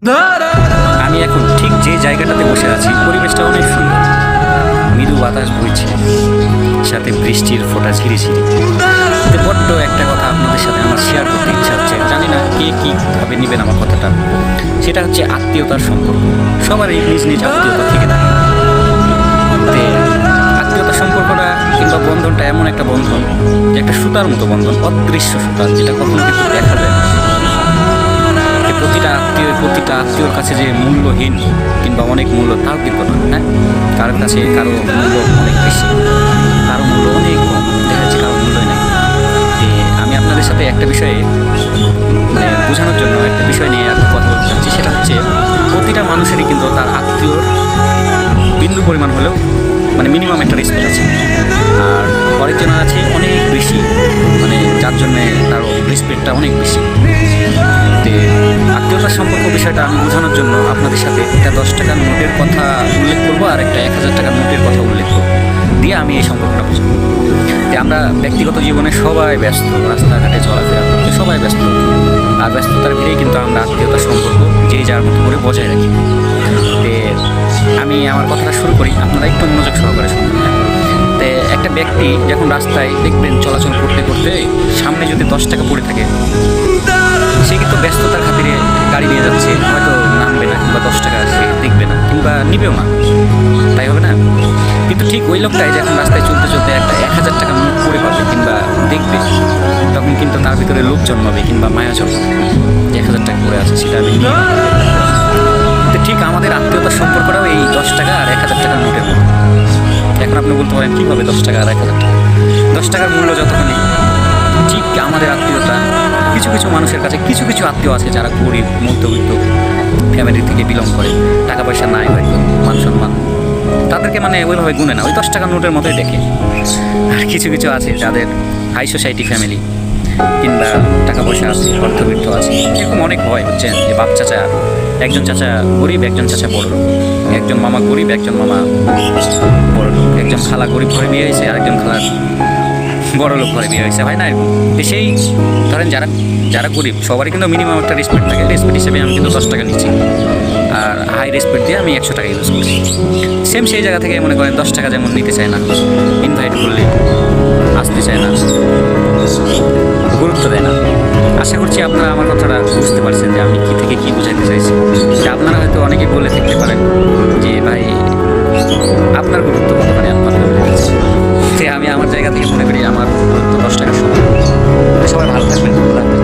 আমি এখন ঠিক যে জায়গাটাতে বসে আছি, পরিবেশটা অনেক সুন্দর। মৃদু বাতাস বইছে, সাথে বৃষ্টির ফোঁটা ঝিরিঝিরি। বড্ড একটা কথা আপনাদের সাথে আমার শেয়ার করতে ইচ্ছা হচ্ছে। জানি না কে কীভাবে নেবেন আমার কথাটা। সেটা হচ্ছে আত্মীয়তার সম্পর্ক। সবারই নিজ নিজ আত্মীয়তা থেকে থাকে। আত্মীয়তার সম্পর্কটা কিংবা বন্ধনটা এমন একটা বন্ধন যে একটা সুতার মতো বন্ধন, অদৃশ্য সুতা, যেটা কখনো কিন্তু দেখা যায় না। প্রতিটা আত্মীয়র কাছে যে মূল্যহীন কিংবা অনেক মূল্য, তাও কিন্তু না। হ্যাঁ, কারোর কাছে কারো মূল্য অনেক বেশি, কারো মূল্য অনেক কম, দেখা যাচ্ছে কারো মূল্যই নেই। আমি আপনাদের সাথে একটা বিষয়ে বোঝানোর জন্য একটা বিষয় নিয়ে আর কথা বলতে চাচ্ছি। সেটা হচ্ছে প্রতিটা মানুষেরই কিন্তু তার আত্মীয়র বিন্দু পরিমাণ হলেও মিনিমাম একটা রেসপেক্ট আছে। আর অনেকজনের আছে অনেক বেশি, যার জন্যে তার রেসপেক্টটা অনেক বেশি। আত্মীয়তার সম্পর্ক বিষয়টা আমি বোঝানোর জন্য আপনাদের সাথে একটা 10 টাকার নোটের কথা উল্লেখ করবো আর একটা 1000 টাকার নোটের কথা উল্লেখ করবো, দিয়ে আমি এই সম্পর্কটা বুঝবো। আমরা ব্যক্তিগত জীবনে সবাই ব্যস্ত, রাস্তাঘাটে চলাফেরা করতে সবাই ব্যস্ত। আর ব্যস্ততার ভিড়েই কিন্তু আমরা আত্মীয়তার সম্পর্ক যে যার মতো করে বজায় রাখি। আমি আমার কথাটা শুরু করি, আপনারা একটু মনোযোগ সহকারে শুনবেন। একটা ব্যক্তি যখন রাস্তায় দেখবেন চলাচল করতে করতে সামনে যদি 10 টাকা পড়ে থাকে, সে কিন্তু ব্যস্ততার খাতিরে গাড়ি নিয়ে যাচ্ছে, হয়তো নামবে না কিংবা 10 টাকা সে দেখবে না কিংবা নিবেও না, তাই হবে না? কিন্তু ঠিক ওই লোকটাই যখন রাস্তায় চলতে চলতে একটা 1000 টাকা নোট পড়ে পাবে কিংবা দেখবে, তখন কিন্তু তার ভিতরে লোভ জন্মাবে কিংবা মায়া জন্মাবে যে 1000 টাকা পড়ে আছে, সেটা আমি নিয়ে। তো ঠিক আমাদের আত্মীয়তার সম্পর্কটাও এই 10 টাকা আর 1000 টাকার নোটের মতো। এখন আপনি বলতে পারেন কীভাবে 10 টাকা আর 1000 টাকা? 10 টাকার মূল্য যতখানি, ঠিক আমাদের আত্মীয়তা কিছু কিছু মানুষের কাছে কিছু কিছু আত্মীয় আছে যারা গরিব মধ্যবিত্ত ফ্যামিলি থেকে বিলং করে, টাকা পয়সা নাই, হয়তো মান সম্মান, তাদেরকে ওইভাবে গুনে না, ওই 10 টাকার নোটের মতোই দেখে। আর কিছু কিছু আছে যাদের হাই সোসাইটি ফ্যামিলি কিংবা টাকা পয়সা আছে, অর্থবিত্ত আছে, এরকম অনেক হয়। বুঝছেন যে বাপ চাচা, একজন চাচা গরিব একজন চাচা বড় লোক, একজন মামা গরিব একজন মামা বড় লোক, একজন খালা গরিব ঘরে বিয়ে হয়েছে আরেকজন খালা বড় লোক ঘরে বিয়ে হয়েছে, হয় না এরকম? সেই ধরেন যারা যারা গরিব সবারই কিন্তু মিনিমাম একটা রেসপেক্ট থাকে। রেসপেক্ট হিসেবে আমি কিন্তু 10 টাকা নিচ্ছি, আর হাই রেসপেক্ট দিয়ে আমি 100 টাকা ইউজ করছি। সেম সেই জায়গা থেকে মনে করেন 10 টাকা যেমন নিতে চায় না, ইনভাইট করলে আসতে চায় না, গুরুত্ব দেয় না। আশা করছি আপনারা আমার কথাটা বুঝতে পারছেন যে আমি কী থেকে কী বোঝাতে চাইছি। যে আপনারা হয়তো অনেকে বলে থাকতে পারেন যে ভাই আপনার গুরুত্ব কতখানি আপনার কাছে। আমি আমার জায়গা থেকে মনে করি আমার গুরুত্ব 10 টাকার সমান। সবাই ভালো থাকবেন, ভালো থাকবেন।